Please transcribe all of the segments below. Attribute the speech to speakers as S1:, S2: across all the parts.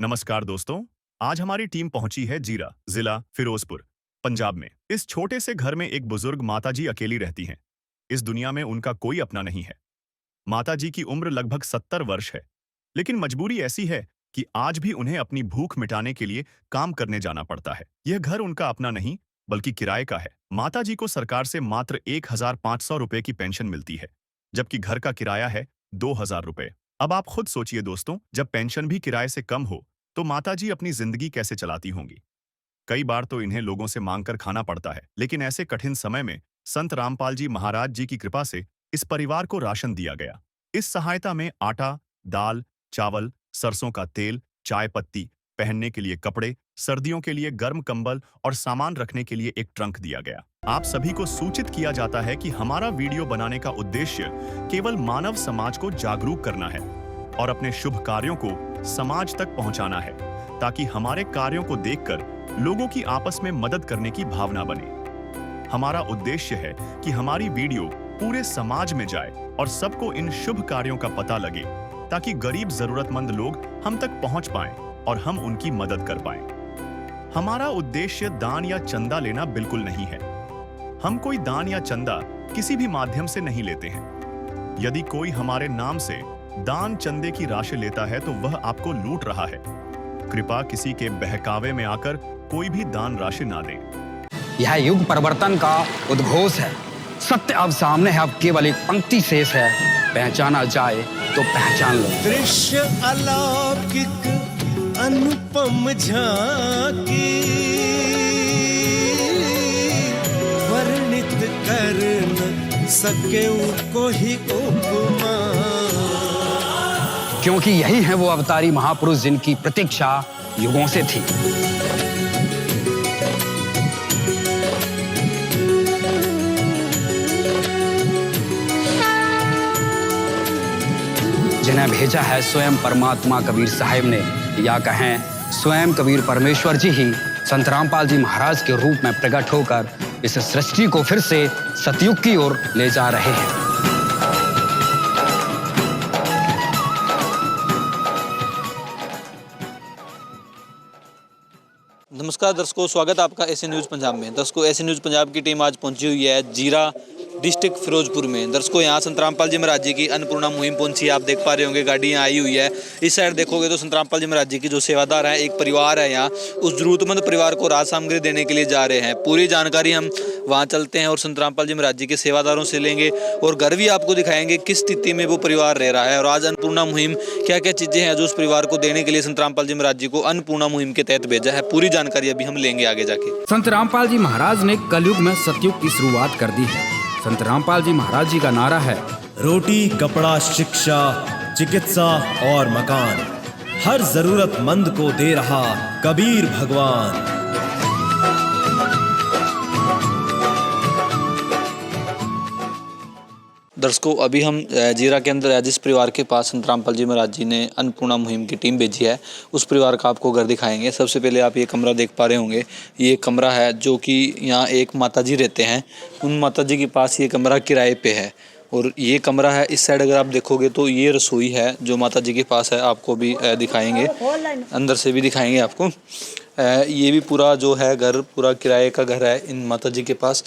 S1: नमस्कार दोस्तों। आज हमारी टीम पहुंची है जीरा, जिला फिरोजपुर, पंजाब में। इस छोटे से घर में एक बुजुर्ग माताजी अकेली रहती हैं। इस दुनिया में उनका कोई अपना नहीं है। माताजी की उम्र लगभग 70 वर्ष है, लेकिन मजबूरी ऐसी है कि आज भी उन्हें अपनी भूख मिटाने के लिए काम करने जाना पड़ता है। यह घर उनका अपना नहीं, बल्कि किराए का है। माताजी को सरकार से मात्र 1,500 रुपए की पेंशन मिलती है, जबकि घर का किराया है 2,000 रुपए। अब आप खुद सोचिए दोस्तों, जब पेंशन भी किराए से कम हो तो माताजी अपनी जिंदगी कैसे चलाती होंगी। कई बार तो इन्हें लोगों से मांगकर खाना पड़ता है, लेकिन ऐसे कठिन समय में संत रामपाल जी महाराज जी की कृपा से इस परिवार को राशन दिया गया। इस सहायता में आटा, दाल, चावल, सरसों का तेल, चाय पत्ती, पहनने के लिए कपड़े, सर्दियों के लिए गर्म कंबल और सामान रखने के लिए एक ट्रंक दिया गया। आप सभी को सूचित किया जाता है कि हमारा वीडियो बनाने का उद्देश्य केवल मानव समाज को जागरूक करना है और अपने शुभ कार्यों को समाज तक पहुंचाना है, ताकि हमारे कार्यों को देखकर लोगों की आपस में मदद करने की भावना बने। हमारा उद्देश्य है कि हमारी वीडियो पूरे समाज में जाए और सबको इन शुभ कार्यों का पता लगे, ताकि गरीब जरूरतमंद लोग हम तक पहुंच पाएं और हम उनकी मदद कर पाएं। हमारा उद्देश्य दान या चंदा लेना बिल्कुल नहीं है। हम कोई दान या चंदा किसी भी माध्यम से नहीं लेते हैं। यदि कोई हमारे नाम से दान चंदे की राशि लेता है तो वह आपको लूट रहा है। कृपया किसी के बहकावे में आकर कोई भी दान राशि ना दें।
S2: यह युग परिवर्तन का उद्घोष है। सत्य अब सामने है, अब केवल एक पंक्ति शेष है। पहचाना जाए तो पहचान लो।
S3: दृश्य अलौकिक अनुपम झांकी, वर्णित कर न सके कोई उपमा।
S2: क्योंकि यही है वो अवतारी महापुरुष जिनकी प्रतीक्षा युगों से थी। जिन्हें भेजा है स्वयं परमात्मा कबीर साहिब ने, या कहें स्वयं कबीर परमेश्वर जी ही संत रामपाल जी महाराज के रूप में प्रकट होकर इस सृष्टि को फिर से सतयुग की ओर ले जा रहे हैं।
S4: नमस्कार दर्शकों, स्वागत है आपका एसए न्यूज़ पंजाब में। दर्शकों, एसए न्यूज़ पंजाब की टीम आज पहुंची हुई है जीरा डिस्ट्रिक्ट फिरोजपुर में। दर्शकों, यहाँ संत रामपाल जी महाराज जी की अन्नपूर्णा मुहिम पहुंची है। आप देख पा रहे होंगे गाड़ी यहाँ आई हुई है। इस साइड देखोगे तो संत रामपाल जी महाराज जी की जो सेवादार हैं, एक परिवार है यहाँ, उस जरूरतमंद परिवार को राहत सामग्री देने के लिए जा रहे हैं। पूरी जानकारी हम वहाँ चलते हैं और संत रामपाल जी महाराज जी के सेवादारों से लेंगे और घर भी आपको दिखाएंगे किस स्थिति में वो परिवार रह रहा है और आज अन्नपूर्णा मुहिम क्या क्या चीज़ें हैं जो उस परिवार को देने के लिए संत रामपाल जी महाराज जी को अन्नपूर्णा मुहिम के तहत भेजा है। पूरी जानकारी अभी हम लेंगे आगे जाके।
S2: संत रामपाल जी महाराज ने कलयुग में सतयुग की शुरुआत कर दी है। संत रामपाल जी महाराज जी का नारा है,
S3: रोटी, कपड़ा, शिक्षा, चिकित्सा और मकान हर जरूरतमंद को दे रहा कबीर भगवान।
S4: दर्शकों, अभी हम जीरा के अंदर जिस परिवार के पास संत रामपाल जी महाराज जी ने अन्नपूर्णा मुहिम की टीम भेजी है, उस परिवार का आपको घर दिखाएंगे। सबसे पहले आप ये कमरा देख पा रहे होंगे। ये कमरा है जो कि यहाँ एक माताजी रहते हैं। उन माताजी के पास ये कमरा किराए पे है और ये कमरा है। इस साइड अगर आप देखोगे तो ये रसोई है जो माताजी के पास है। आपको भी दिखाएंगे, अंदर से भी दिखाएंगे आपको। ये भी पूरा जो है घर पूरा किराए का घर है इन माताजी के पास।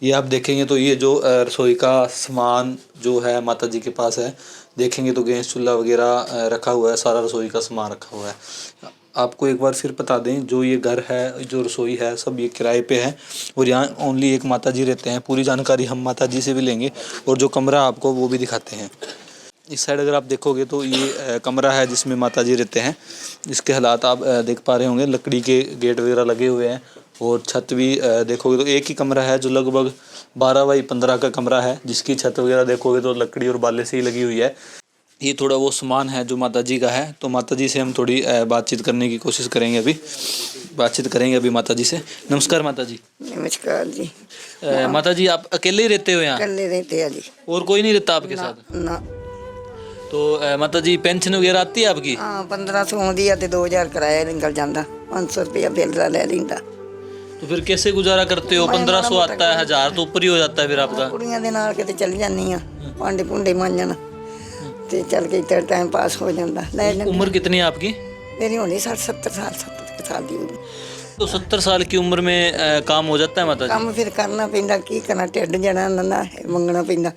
S4: ये आप देखेंगे तो ये जो रसोई का सामान जो है माताजी के पास है, देखेंगे तो गैस चूल्हा वगैरह रखा हुआ है, सारा रसोई का सामान रखा हुआ है। आपको एक बार फिर बता दें, जो ये घर है, जो रसोई है, सब ये किराए पे है और यहाँ ओनली एक माताजी रहते हैं। पूरी जानकारी हम माताजी से भी लेंगे और जो कमरा आपको वो भी दिखाते हैं। इस साइड अगर आप देखोगे तो ये कमरा है जिसमें माताजी रहते हैं। इसके हालात आप देख पा रहे होंगे, लकड़ी के गेट वगैरह लगे हुए हैं और छत भी देखोगे तो एक ही कमरा है जो लगभग 12 बाई 15 का कमरा है, जिसकी छत वगैरह देखोगे तो लकड़ी और बाले से ही लगी हुई है। ये थोड़ा वो सामान है जो माताजी का है, तो माताजी से हम थोड़ी बातचीत करने की कोशिश करेंगे। अभी माताजी से। नमस्कार माताजी।
S5: नमस्कार जी।
S4: माताजी, आप अकेले ही रहते हो यहाँ?
S5: अकेले रहते हैं जी।
S4: और कोई नहीं रहता आपके साथ?
S5: ना।
S4: तो माताजी, पेंशन वगैरह आती है आपकी?
S5: हाँ, 1500 आती है, 2000 किराया निकल जाता, 500 रुपया बिल ले लेंदा।
S4: तो फिर कैसे गुजारा करते हो? 1500 आता है, 1000 तो ऊपर ही हो जाता है फिर आपका।
S5: कुड़ियां दे नाल किते चल जानी आ, भांडे भुंडे मांजन ते चल के इतना टाइम पास हो जाता।
S4: उम्र कितनी है आपकी?
S5: मेरी होनी 60-70 साल 70 साल की होगी।
S4: तो 70 साल की उम्र में काम हो जाता है माता जी?
S5: ਕੰਮ ਫਿਰ ਕਰਨਾ ਪੈਂਦਾ, ਕੀ ਕਰਨਾ, ਢਿੱਡ ਜਣਾ ਨਾ ਮੰਗਣਾ ਪੈਂਦਾ।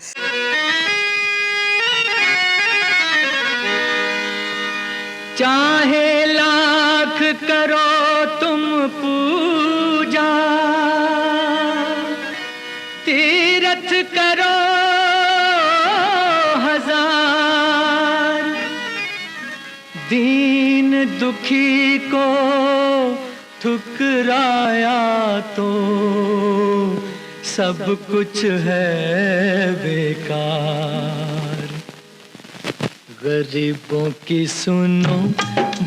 S6: चाहे लाख करो तुम पूजा, तीरथ करो हजार, दीन दुखी को ठुकराया तो सब कुछ है बेकार। गरीबों की सुनो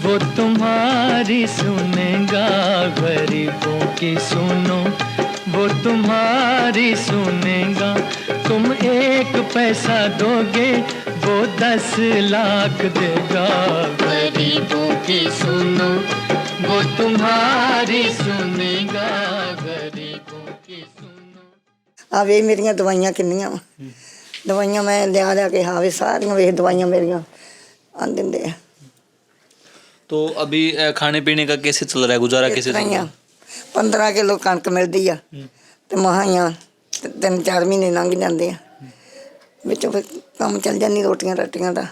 S6: वो तुम्हारी सुनेगा, गरीबों की सुनो वो तुम्हारी सुनेगा। तुम 1 पैसा दोगे वो 10 लाख देगा। गरीबों की सुनो वो तुम्हारी सुनेगा, गरीबों की सुनो।
S5: ਆ ਵੇ ਮੇਰੀਆਂ ਦਵਾਈਆਂ ਕਿੰਨੀਆਂ ਵਾ, ਦਵਾਈਆਂ ਮੈਂ ਲਿਆ ਕੇ ਹਾਵੇ ਸਾਰੀਆਂ ਵੇਖ ਦਵਾਈਆਂ ਮੇਰੀਆਂ ਆਂ ਦਿੰਦੇ ਆ।
S4: तो अभी खाने पीने का कैसे चल रहा है, गुजारा कैसे चल रहा है?
S5: 15 किलो ਕਣਕ ਮਿਲਦੀ ਆ ਤੇ ਮਹਾਈਆਂ 3-4 ਮਹੀਨੇ ਲੰਘ ਜਾਂਦੇ ਆ, ਵਿੱਚੋਂ ਫਿਰ ਕੰਮ ਚੱਲ ਜਾਂਦੀ ਰੋਟੀਆਂ ਰਾਟੀਆਂ ਦਾ।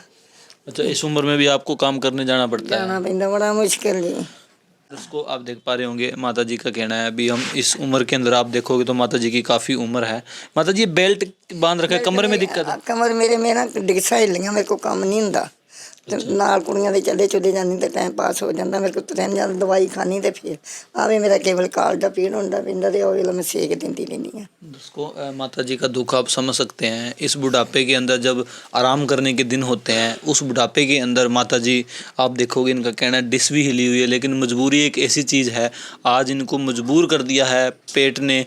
S4: अच्छा, इस उम्र में भी आपको काम करने जाना पड़ता है?
S5: ਜਾਣਾ ਪੈਂਦਾ, ਬੜਾ ਮੁਸ਼ਕਿਲ ਜੀ।
S4: इसको आप देख पा रहे होंगे, माता जी का कहना है अभी हम इस उम्र के अंदर आप देखोगे तो माता जी की काफ़ी उम्र है। माता जी बेल्ट बांध रखा है, कमर में दिक्कत है?
S5: ਕਮਰ ਮੇਰੇ ਨਾ ਡਿਗਸਾਂ ਹਿੱਲੀਆਂ, ਮੇਰੇ ਕੋਲ ਕੰਮ ਨਹੀਂ ਹੁੰਦਾ ਤੇ ਨਾਲ ਕੁੜੀਆਂ ਦੇ ਚੱਲੇ ਚੁੱਲੇ ਜਾਂਦੀ ਤੇ ਟਾਈਮ ਪਾਸ ਹੋ ਜਾਂਦਾ ਮੇਰੇ ਕੋਲ। ਤੁਰਨ ਜਾਂਦਾ ਦਵਾਈ ਖਾਣੀ ਤੇ ਫਿਰ ਆਵੇ ਮੇਰਾ ਕੇਵਲ ਕਾਲ ਦਾ ਪੀੜ ਹੁੰਦਾ ਪਿੰਦਾ ਤੇ ਉਹ ਵੇਲੇ ਮੈਂ ਸੇਕ ਦਿੰਦੀ ਰਹਿੰਦੀ ਹਾਂ।
S4: उसको माता जी का दुख आप समझ सकते हैं। इस बुढ़ापे के अंदर जब आराम करने के दिन होते हैं, उस बुढ़ापे के अंदर माता जी आप देखोगे इनका कहना है डिस भी हिली हुई है, लेकिन मजबूरी एक ऐसी चीज़ है, आज इनको मजबूर कर दिया है पेट ने,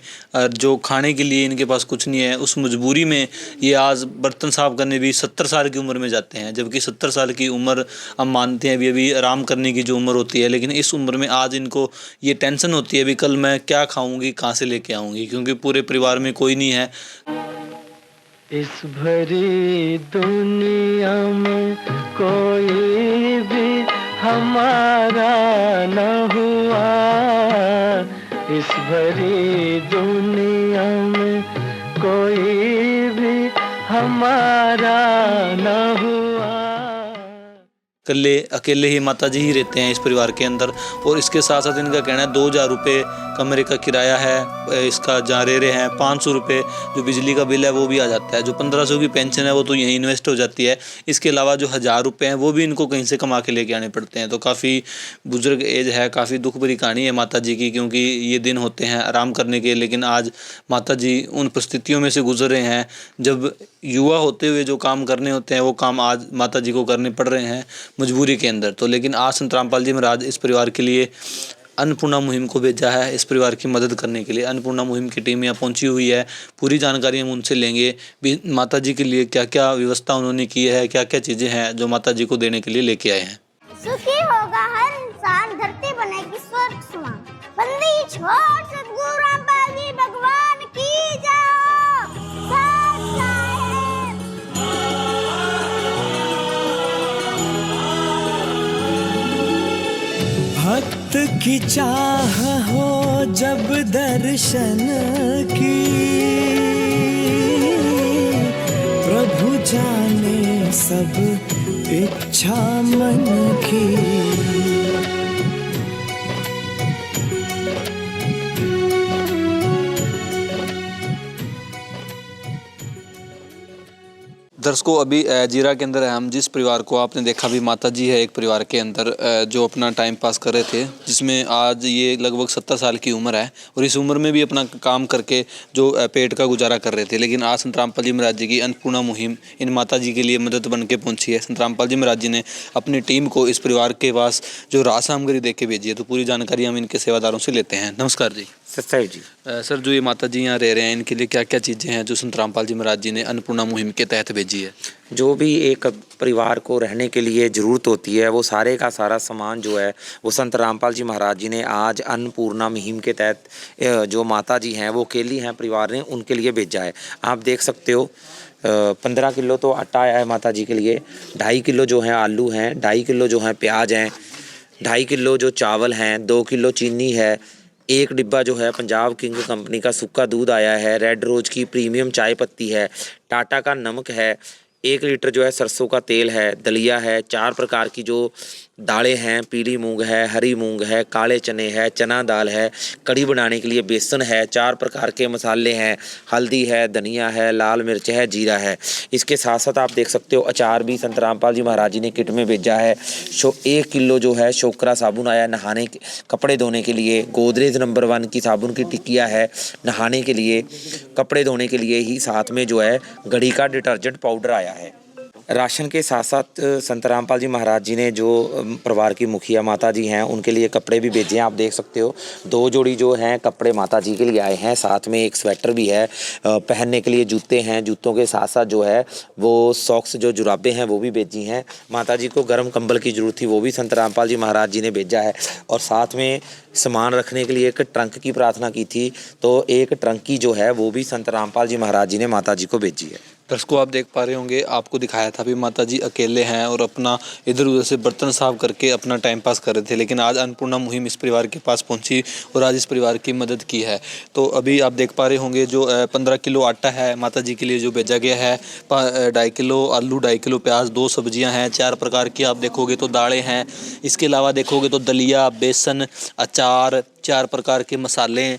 S4: जो खाने के लिए इनके पास कुछ नहीं है। उस मजबूरी में ये आज बर्तन साफ करने भी 70 साल की उम्र में जाते हैं, जबकि 70 साल की उम्र हम मानते हैं अभी आराम करने की जो उम्र होती है, लेकिन इस उम्र में आज इनको ये टेंशन होती है अभी कल मैं क्या खाऊंगी, कहाँ से लेके आऊँगी, क्योंकि पूरे परिवार में कोई नहीं है।
S6: इस भरी दुनिया में कोई भी हमारा न हुआ, इस भरी दुनिया में कोई भी हमारा न हुआ।
S4: अकेले ही माता जी ही रहते हैं इस परिवार के अंदर, और इसके साथ साथ इनका कहना है 2000 रुपये कमरे का किराया है, इसका जहाँ रह रहे हैं 500 रुपये जो बिजली का बिल है वो भी आ जाता है, जो 1500 की पेंशन है वो तो यहीं इन्वेस्ट हो जाती है। इसके अलावा जो 1000 रुपये हैं वो भी इनको कहीं से कमा के लेके आने पड़ते हैं। तो काफ़ी बुजुर्ग एज है, काफ़ी दुख भरी कहानी है माता जी की, क्योंकि ये दिन होते हैं आराम करने के, लेकिन आज माता जी उन परिस्थितियों में से गुजर रहे हैं जब युवा होते हुए जो काम करने होते हैं वो काम आज माता जी को करने पड़ रहे हैं मजबूरी के अंदर। तो लेकिन आज संत रामपाल जी महाराज इस परिवार के लिए अन्नपूर्णा मुहिम को भेजा है, इस परिवार की मदद करने के लिए। अन्नपूर्णा मुहिम की टीम यहाँ पहुंची हुई है, पूरी जानकारी हम उनसे लेंगे भी माता जी के लिए क्या क्या व्यवस्था उन्होंने की है, क्या क्या चीज़ें हैं जो माता जी को देने के लिए लेके आए हैं।
S7: सुखी होगा हर इंसान, धरती बनेगी स्वर्ग समान। बंदी छोड़ सतगुरु रामपाल जी भगवान की जय। सत साहिब।
S6: भक्त की चाह हो जब दर्शन की, प्रभु जाने सब इच्छा मन की।
S4: दर्शकों, अभी जीरा के अंदर है, हम जिस परिवार को आपने देखा भी माता जी है एक परिवार के अंदर जो अपना टाइम पास कर रहे थे, जिसमें आज ये लगभग 70 साल की उम्र है और इस उम्र में भी अपना काम करके जो पेट का गुजारा कर रहे थे। लेकिन आज संत रामपाल जी महाराज जी की अन्नपूर्णा मुहिम इन माता जी के लिए मदद बन के पहुँची है। संत रामपाल जी महाराज जी ने अपनी टीम को इस परिवार के पास जो राज सामग्री दे के भेजी है, तो पूरी जानकारी हम इनके सेवादारों से लेते हैं। नमस्कार जी।
S8: सत्ताई जी।
S4: सर, जो ये माता जी यहाँ रह रहे हैं, इनके लिए क्या क्या चीज़ें हैं जो संत रामपाल जी महाराज जी ने अन्नपूर्णा मुहिम के तहत भेजी है?
S8: जो भी एक परिवार को रहने के लिए ज़रूरत होती है वो सारे का सारा सामान जो है वो संत रामपाल जी महाराज जी ने आज अन्नपूर्णा मुहिम के तहत जो माता जी हैं वो अकेली हैं परिवार ने उनके लिए भेजा है। आप देख सकते हो 15 किलो तो आटा आया है माता जी के लिए, 2.5 किलो जो है आलू हैं, 2.5 किलो जो है प्याज हैं, 2.5 किलो जो चावल हैं, 2 किलो चीनी है, 1 डिब्बा जो है पंजाब किंग कंपनी का सूखा दूध आया है, रेड रोज की प्रीमियम चाय पत्ती है, टाटा का नमक है, 1 लीटर जो है सरसों का तेल है, दलिया है, 4 प्रकार की जो दालें हैं, पीली मूंग है, हरी मूंग है, काले चने है, चना दाल है, कढ़ी बनाने के लिए बेसन है, 4 प्रकार के मसाले हैं, हल्दी है, धनिया है, लाल मिर्च है, जीरा है। इसके साथ साथ आप देख सकते हो अचार भी संत रामपाल जी महाराज जी ने किट में भेजा है। 1 किलो जो है शोकरा साबुन आया नहाने कपड़े धोने के लिए, गोदरेज नंबर 1 की साबुन की टिकिया है नहाने के लिए, कपड़े धोने के लिए ही, साथ में जो है घड़ी का डिटर्जेंट पाउडर आया है। राशन के साथ साथ संत रामपाल जी महाराज जी ने जो परिवार की मुखिया माता जी हैं उनके लिए कपड़े भी भेजे हैं। आप देख सकते हो 2 जोड़ी जो हैं कपड़े माता जी के लिए आए हैं, साथ में एक स्वेटर भी है, पहनने के लिए जूते हैं, जूतों के साथ साथ जो है वो सॉक्स जो जुराबें हैं वो भी भेजी हैं। माता जी को गर्म कंबल की ज़रूरत थी, वो भी संत रामपाल जी महाराज जी ने भेजा है। और साथ में सामान रखने के लिए एक ट्रंक की प्रार्थना की थी, तो एक ट्रंकी जो है वो भी संत रामपाल जी महाराज जी ने माता जी को भेजी है।
S4: दर्शकों आप देख पा रहे होंगे, आपको दिखाया था भी माता जी अकेले हैं और अपना इधर उधर से बर्तन साफ करके अपना टाइम पास कर रहे थे, लेकिन आज अन्नपूर्णा मुहिम इस परिवार के पास पहुंची और आज इस परिवार की मदद की है। तो अभी आप देख पा रहे होंगे जो 15 किलो आटा है माता जी के लिए जो भेजा गया है, 2.5 किलो आलू, 2.5 किलो प्याज, 2 सब्जियाँ हैं, 4 प्रकार की आप देखोगे तो दालें हैं, इसके अलावा देखोगे तो दलिया, बेसन, अचार, 4 प्रकार के मसाले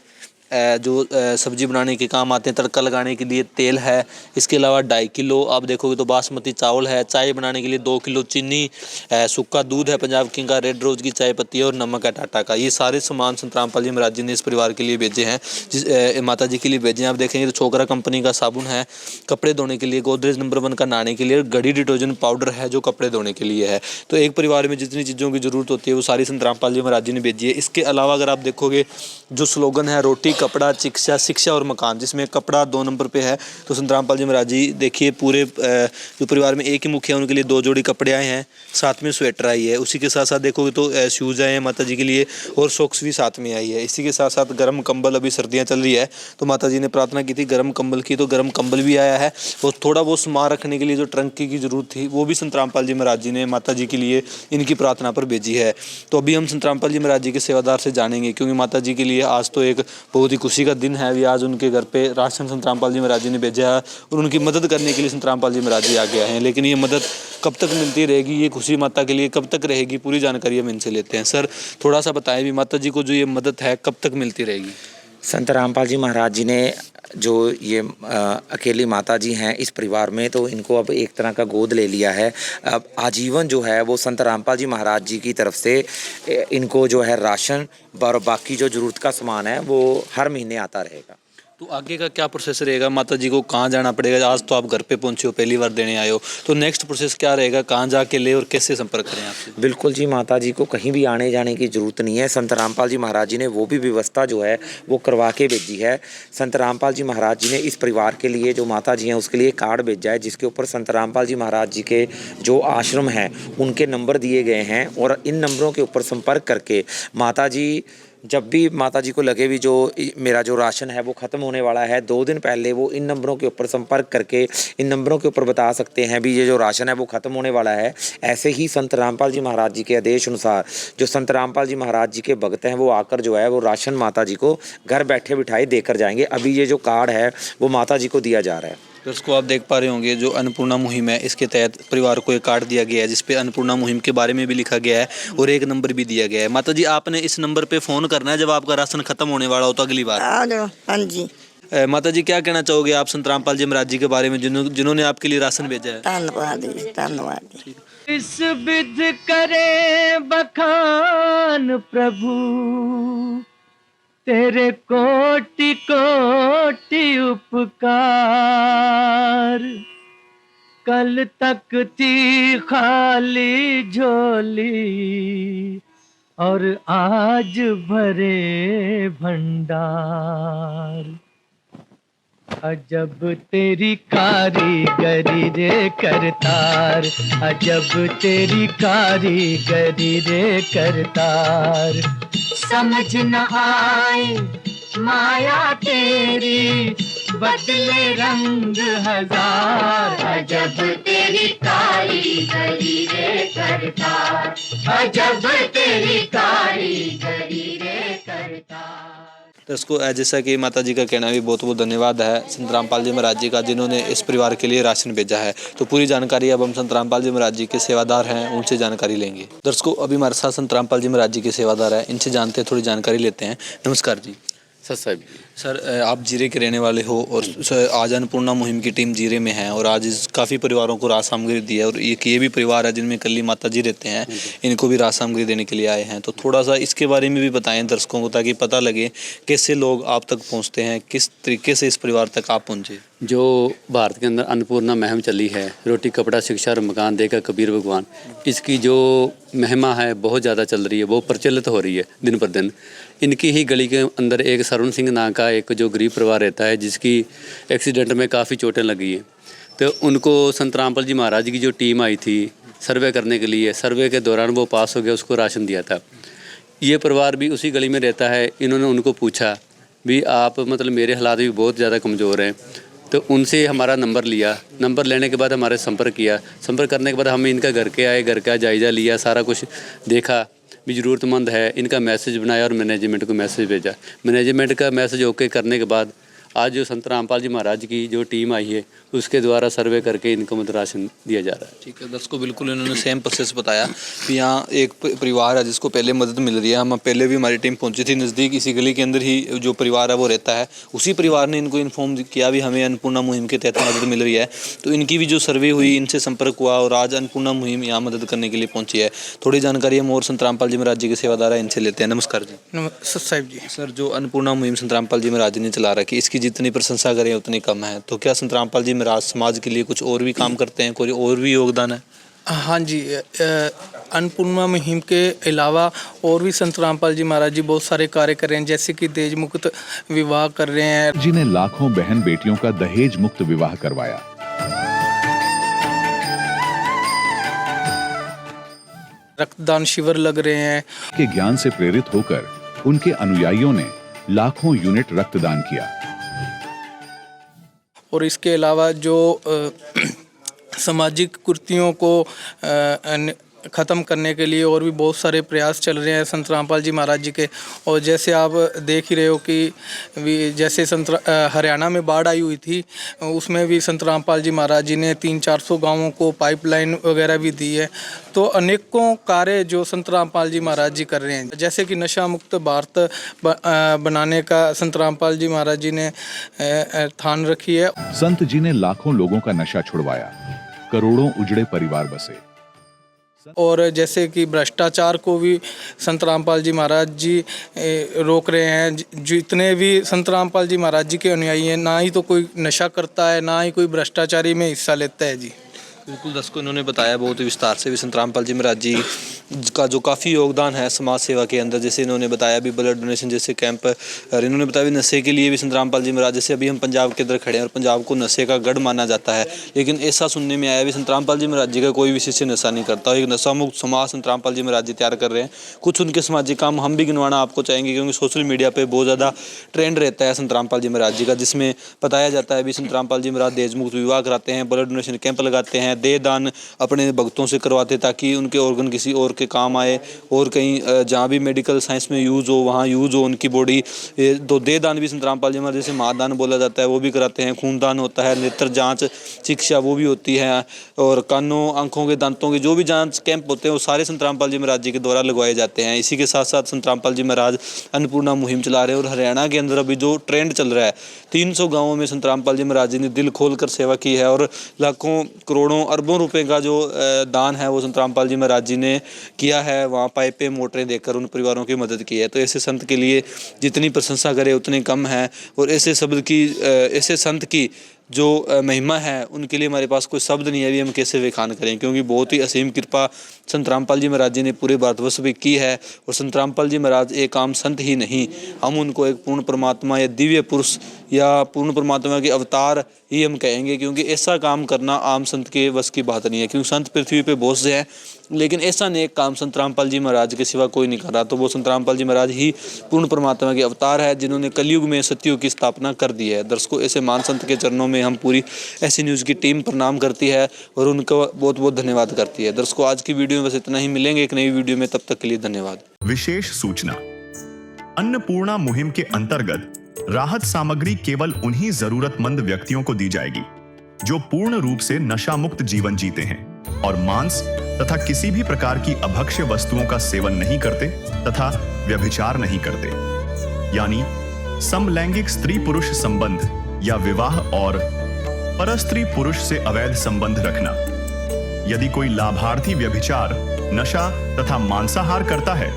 S4: जो सब्जी बनाने के काम आते हैं, तड़का लगाने के लिए तेल है, इसके अलावा 2.5 किलो आप देखोगे तो बासमती चावल है, चाय बनाने के लिए 2 किलो चीनी, सूखा दूध है पंजाब किंग का, रेड रोज की चाय पत्ती है और नमक है टाटा का। ये सारे सामान संत रामपाल जी महाराज जी ने इस परिवार के लिए भेजे हैं, माता जी के लिए भेजे हैं। आप देखेंगे तो छोकरा कंपनी का साबुन है कपड़े धोने के लिए, गोदरेज नंबर 1 का नहाने के लिए, घड़ी डिटर्जेंट पाउडर है जो कपड़े धोने के लिए है। तो एक परिवार में जितनी चीज़ों की ज़रूरत होती है वो सारी संत रामपाल जी महाराज जी ने भेजी है। इसके अलावा अगर आप देखोगे जो स्लोगन है रोटी कपड़ा शिक्षा, शिक्षा और मकान, जिसमें कपड़ा 2 नंबर पे है, तो संत रामपाल जी महाराज जी देखिए पूरे जो परिवार में एक ही मुखिया उनके लिए 2 जोड़ी कपड़े आए हैं, साथ में स्वेटर आई है, उसी के साथ साथ देखोगे तो शूज़ आए हैं माता जी के लिए और सॉक्स भी साथ में आई है। इसी के साथ साथ गर्म कंबल, अभी सर्दियाँ चल रही है तो माता जी ने प्रार्थना की थी गर्म कंबल की, तो गर्म कंबल भी आया है। और थोड़ा वो सामान रखने के लिए जो ट्रंकी की ज़रूरत थी वो भी संत रामपाल जी महाराज जी ने माता जी के लिए इनकी प्रार्थना पर भेजी है। तो अभी हम संत रामपाल जी महाराज जी के सेवादार से जानेंगे, क्योंकि माता जी के लिए आज तो एक बहुत ही खुशी का दिन है। अभी आज उनके घर पे राशन संत रामपाल जी महाराज जी ने भेजा है और उनकी मदद करने के लिए संत रामपाल जी महाराज जी आ गए हैं। लेकिन ये मदद कब तक मिलती रहेगी, ये खुशी माता के लिए कब तक रहेगी, पूरी जानकारी हम इनसे लेते हैं। सर थोड़ा सा बताएं भी माता जी को जो ये मदद है कब तक मिलती रहेगी।
S8: संत रामपाल जी महाराज जी ने जो ये अकेली माता जी हैं इस परिवार में, तो इनको अब एक तरह का गोद ले लिया है। अब आजीवन जो है वो संत रामपाल जी महाराज जी की तरफ से इनको जो है राशन और बाकी जो ज़रूरत का सामान है वो हर महीने आता रहेगा।
S4: तो आगे का क्या प्रोसेस रहेगा, माता जी को कहाँ जाना पड़ेगा? आज तो आप घर पे पहुंचे हो, पहली बार देने आए हो, तो नेक्स्ट प्रोसेस क्या रहेगा, कहाँ जाके ले और कैसे संपर्क करें आपसे?
S8: बिल्कुल जी, माता जी को कहीं भी आने जाने की ज़रूरत नहीं है। संत रामपाल जी महाराज जी ने वो भी व्यवस्था जो है वो करवा के भेजी है। संत रामपाल जी महाराज जी ने इस परिवार के लिए जो माता जी हैं उसके लिए कार्ड भेजा है, जिसके ऊपर संत रामपाल जी महाराज जी के जो आश्रम हैं उनके नंबर दिए गए हैं। और इन नंबरों के ऊपर संपर्क करके माता जी जब भी माता जी को लगे भी जो मेरा जो राशन है वो ख़त्म होने वाला है, 2 दिन पहले वो इन नंबरों के ऊपर संपर्क करके इन नंबरों के ऊपर बता सकते हैं भी ये जो राशन है वो ख़त्म होने वाला है। ऐसे ही संत रामपाल जी महाराज जी के आदेश अनुसार जो संत रामपाल जी महाराज जी के भक्त हैं वो आकर जो है वो राशन माता जी को घर बैठे बिठाए देकर जाएंगे। अभी ये जो कार्ड है वो माता जी को दिया जा रहा है।
S4: दर्शकों आप देख पा रहे होंगे जो अन्नपूर्णा मुहिम है, इसके तहत परिवार को एक कार्ड दिया गया है जिसपे अन्नपूर्णा मुहिम के बारे में भी लिखा गया है और एक नंबर भी दिया गया है। माता जी आपने इस नंबर पे फ़ोन करना है जब आपका राशन खत्म होने वाला हो तो अगली बार।
S5: हाँ जी।
S4: माता जी क्या कहना चाहोगे आप संत रामपाल जी महाराज जी के बारे में जिन्होंने आपके लिए राशन भेजा है?
S5: धन्यवाद जी, धन्यवाद जी।
S6: इस विध करे बखान प्रभु तेरे कोटि कोटि उपकार। कल तक थी खाली झोली और आज भरे भंडार। अजब तेरी कारीगरी रे करतार, अजब तेरी कारीगरी रे करतार। समझ न आए माया तेरी बदले रंग हजार, अजब तेरी कारीगरी रे करतार, अजब तेरी कारीगरी रे करतार।
S4: दर्शकों, जैसा कि माता जी का कहना भी बहुत बहुत धन्यवाद है संत रामपाल जी महाराज जी का, जिन्होंने इस परिवार के लिए राशन भेजा है। तो पूरी जानकारी अब हम संत रामपाल जी महाराज जी के सेवादार हैं उनसे जानकारी लेंगे। दर्शकों, अभी हमारे साथ संत रामपाल जी महाराज जी के सेवादार हैं, इनसे जानते हैं, थोड़ी जानकारी लेते हैं। नमस्कार जी।
S9: साहब
S4: सर, आप जीरे के रहने वाले हो और आज अन्नपूर्णा मुहिम की टीम जीरे में है और आज काफ़ी परिवारों को राशन सामग्री दी है और ये भी परिवार है जिनमें कल्ली माता जी रहते हैं, इनको भी राशन सामग्री देने के लिए आए हैं। तो थोड़ा सा इसके बारे में भी बताएं दर्शकों को, ताकि पता लगे कैसे लोग आप तक पहुंचते हैं, किस तरीके से इस परिवार तक आप पहुंचे।
S9: जो भारत के अंदर अन्नपूर्णा मुहिम चली है, रोटी कपड़ा शिक्षा और मकान देकर कबीर भगवान, इसकी जो महिमा है बहुत ज़्यादा चल रही है, वो प्रचलित हो रही है दिन पर दिन। इनकी ही गली के अंदर एक सरुण सिंह नाम का एक जो गरीब परिवार रहता है, जिसकी एक्सीडेंट में काफ़ी चोटें लगी हैं, तो उनको संत रामपाल जी महाराज की जो टीम आई थी सर्वे करने के लिए, सर्वे के दौरान वो पास हो गया, उसको राशन दिया था। ये परिवार भी उसी गली में रहता है। इन्होंने उनको पूछा भी आप मतलब मेरे हालात भी बहुत ज़्यादा कमज़ोर हैं, तो उनसे हमारा नंबर लिया। नंबर लेने के बाद हमारे संपर्क किया। संपर्क करने के बाद हम इनका घर का जायज़ा लिया, सारा कुछ देखा भी ज़रूरतमंद है। इनका मैसेज बनाया और मैनेजमेंट को मैसेज भेजा। मैनेजमेंट का मैसेज ओके करने के बाद आज जो संत रामपाल जी महाराज की जो टीम आई है, उसके द्वारा सर्वे करके इनको मतलब राशन दिया जा रहा है।
S4: ठीक है दर्शकों, बिल्कुल इन्होंने सेम प्रोसेस बताया कि यहाँ एक परिवार है जिसको पहले मदद मिल रही है। हम पहले भी हमारी टीम पहुंची थी नज़दीक, इसी गली के अंदर ही जो परिवार है वो रहता है। उसी परिवार ने इनको इन्फॉर्म किया भी हमें अन्नपूर्णा मुहिम के तहत मदद मिल रही है, तो इनकी भी जो सर्वे हुई, इनसे संपर्क हुआ और आज अन्नपूर्णा मुहिम यहाँ मदद करने के लिए पहुँची है। थोड़ी जानकारी हम और संत रामपाल जी महाराज जी के सेवादार है, इनसे लेते हैं। नमस्कार जी।
S10: साहब जी।
S4: सर, जो अन्नपूर्णा मुहिम संत रामपाल जी महाराज जी ने चला रखी, इसकी जितनी प्रशंसा करें उतनी कम है, तो क्या संत रामपाल जी महाराज समाज के लिए कुछ और भी काम करते हैं, कोई और भी योगदान है?
S10: हाँ जी, अन्नपूर्णा मुहिम के अलावा और भी संत रामपाल जी महाराज जी बहुत सारे कार्य कर रहे हैं, जैसे कि दहेज मुक्त विवाह कर रहे हैं।
S11: जिन्हें लाखों बहन बेटियों का दहेज मुक्त विवाह करवाया।
S10: रक्तदान शिविर लग रहे हैं।
S11: के ज्ञान से प्रेरित होकर उनके अनुयायियों ने लाखों यूनिट रक्तदान किया।
S10: और इसके अलावा जो सामाजिक कुरीतियों को ख़त्म करने के लिए और भी बहुत सारे प्रयास चल रहे हैं संत रामपाल जी महाराज जी के। और जैसे आप देख ही रहे हो कि जैसे हरियाणा में बाढ़ आई हुई थी, उसमें भी संत रामपाल जी महाराज जी ने 300-400 गांवों को पाइपलाइन वगैरह भी दी है। तो अनेकों कार्य जो संत रामपाल जी महाराज जी कर रहे हैं, जैसे कि नशा मुक्त भारत बनाने का संत रामपाल जी महाराज जी ने ठान रखी है।
S11: संत जी ने लाखों लोगों का नशा छुड़वाया, करोड़ों उजड़े परिवार बसे।
S10: और जैसे कि भ्रष्टाचार को भी संत रामपाल जी महाराज जी रोक रहे हैं। जितने भी संत रामपाल जी महाराज जी के अनुयायी हैं, ना ही तो कोई नशा करता है, ना ही कोई भ्रष्टाचारी में हिस्सा लेता है जी।
S4: बिल्कुल दर्शकों, इन्होंने बताया बहुत विस्तार से भी संत रामपाल जी महाराज जी का जो काफ़ी योगदान है समाज सेवा के अंदर। जैसे इन्होंने बताया भी ब्लड डोनेशन जैसे कैंप, और इन्होंने बताया भी नशे के लिए भी संत रामपाल जी महाराज, जैसे अभी हम पंजाब के अंदर खड़े हैं और पंजाब को नशे का गढ़ माना जाता है, लेकिन ऐसा सुनने में आया भी संत रामपाल जी महाराज जी का कोई भी शिष्य नशा नहीं करता। एक नशा मुक्त समाज संत रामपाल जी महाराज जी तैयार कर रहे हैं। कुछ उनके सामाजिक काम हम भी गिनवाना आपको चाहेंगे, क्योंकि सोशल मीडिया पर बहुत ज़्यादा ट्रेंड रहता है संत रामपाल जी महाराज जी का, जिसमें बताया जाता है भी संत रामपाल जी महाराज दहेज मुक्त विवाह कराते हैं, ब्लड डोनेशन कैंप लगाते हैं, देह दान अपने भक्तों से करवाते ताकि उनके ऑर्गन किसी और के काम आए, और कहीं जहाँ भी मेडिकल साइंस में यूज़ हो वहाँ यूज़ हो उनकी बॉडी। तो देह दान भी संत रामपाल जी महाराज जैसे महादान बोला जाता है वो भी कराते हैं, खूनदान होता है, नेत्र जांच शिक्षा वो भी होती है, और कानों आंखों के दांतों के जो भी जांच कैंप होते हैं वो सारे संत रामपाल जी महाराज जी के द्वारा लगवाए जाते हैं। इसी के साथ साथ संत रामपाल जी महाराज अन्नपूर्णा मुहिम चला रहे हैं। और हरियाणा के अंदर अभी जो ट्रेंड चल रहा है, 300 गाँवों में संत रामपाल जी महाराज जी ने दिल खोल कर सेवा की है, और लाखों करोड़ों अरबों रुपए का जो दान है वो संत रामपाल जी महाराज जी ने किया है। वहाँ पाइपें मोटरें देकर उन परिवारों की मदद की है। तो ऐसे संत के लिए जितनी प्रशंसा करे उतनी कम है, और ऐसे संत की जो महिमा है उनके लिए हमारे पास कोई शब्द नहीं है भी हम कैसे व्याख्यान करें, क्योंकि बहुत ही असीम कृपा संत रामपाल जी महाराज जी ने पूरे भारतवर्ष में की है। और संत रामपाल जी महाराज एक आम संत ही नहीं, हम उनको एक पूर्ण परमात्मा या दिव्य पुरुष या पूर्ण परमात्मा के अवतार ही हम कहेंगे, क्योंकि ऐसा काम करना आम संत के वश की बात नहीं है। क्योंकि संत पृथ्वी पे बहुत से हैं, लेकिन ऐसा नेक काम संत रामपाल जी महाराज के सिवा कोई नहीं कर रहा। तो वो संत रामपाल जी महाराज ही पूर्ण परमात्मा के अवतार है, जिन्होंने कलयुग में सतयुग की स्थापना कर दी है। दर्शकों, ऐसे महान संत के चरणों में हम पूरी ऐसी न्यूज़ की टीम प्रणाम करती है और उनका बहुत बहुत धन्यवाद करती है। दर्शकों, आज की वीडियो में बस इतना ही। मिलेंगे एक नई वीडियो में, तब तक के लिए धन्यवाद।
S1: विशेष सूचना, अन्नपूर्णा मुहिम के अंतर्गत राहत सामग्री केवल उन्हीं जरूरतमंद व्यक्तियों को दी जाएगी जो पूर्ण रूप से नशा मुक्त जीवन जीते हैं और मांस तथा किसी भी प्रकार की अभक्ष्य वस्तुओं का सेवन नहीं करते तथा व्यभिचार नहीं करते, यानी समलैंगिक स्त्री पुरुष संबंध या विवाह और परस्त्री पुरुष से अवैध संबंध रखना। यदि कोई लाभार्थी व्यभिचार, नशा तथा मांसाहार करता है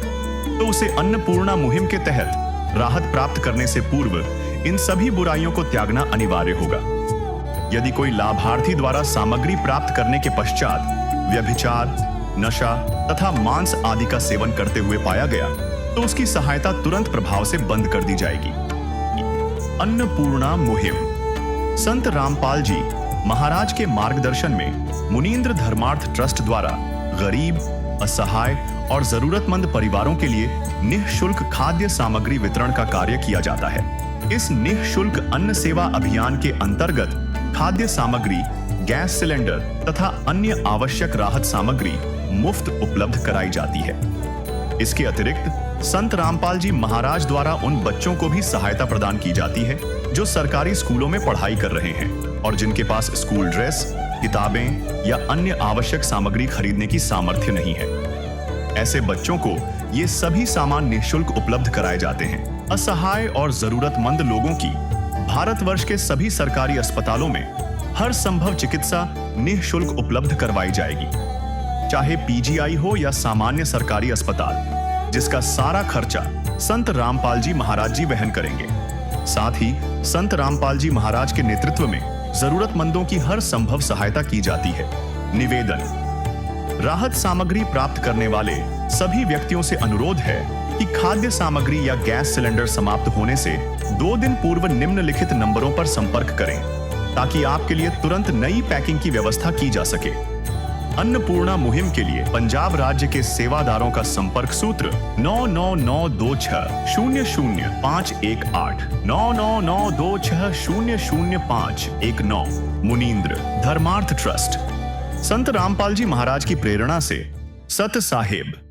S1: तो उसे अन्नपूर्णा मुहिम के तहत राहत प्राप्त करने से पूर्व इन सभी बुराइयों को त्यागना अनिवार्य होगा। यदि कोई लाभार्थी द्वारा सामग्री प्राप्त करने के पश्चात व्यभिचार, नशा तथा मांस आदि का सेवन करते हुए पाया गया तो उसकी सहायता तुरंत प्रभाव से बंद कर दी जाएगी। अन्नपूर्णा मुहिम संत रामपाल जी महाराज के मार्गदर्शन में मुनींद्र धर्मार्थ ट्रस्ट द्वारा गरीब, असहाय और जरूरतमंद परिवारों के लिए निःशुल्क खाद्य सामग्री वितरण का कार्य किया जाता है। इस निःशुल्क अन्न सेवा अभियान के अंतर्गत खाद्य सामग्री, गैस सिलेंडर तथा अन्य आवश्यक राहत सामग्री मुफ्त उपलब्ध कराई जाती है। इसके अतिरिक्त संत रामपाल जी महाराज द्वारा उन बच्चों को भी सहायता प्रदान की जाती है जो सरकारी स्कूलों में पढ़ाई कर रहे हैं और जिनके पास स्कूल ड्रेस, किताबें या अन्य आवश्यक सामग्री खरीदने की सामर्थ्य नहीं है। ऐसे बच्चों को ये सभी सामान निःशुल्क उपलब्ध कराए जाते हैं। असहाय और जरूरतमंद लोगों की भारतवर्ष के सभी सरकारी अस्पतालों में हर संभव चिकित्सा निःशुल्क उपलब्ध करवाई जाएगी, चाहे पीजीआई हो या सामान्य सरकारी अस्पताल, जिसका सारा खर्चा संत रामपाल जी महाराज जी वहन करेंगे। साथ ही संत रामपाल जी महाराज के नेतृत्व में जरूरतमंदों की हर संभव सहायता की जाती है। निवेदन, राहत सामग्री प्राप्त करने वाले सभी व्यक्तियों से अनुरोध है कि खाद्य सामग्री या गैस सिलेंडर समाप्त होने से 2 दिन पूर्व निम्नलिखित नंबरों पर संपर्क करें ताकि आपके लिए तुरंत नई पैकिंग की व्यवस्था की जा सके। अन्नपूर्णा मुहिम के लिए पंजाब राज्य के सेवादारों का संपर्क सूत्र 9992600518 9992600519। मुनींद्र धर्मार्थ ट्रस्ट संत रामपाल जी महाराज की प्रेरणा से सत साहेब।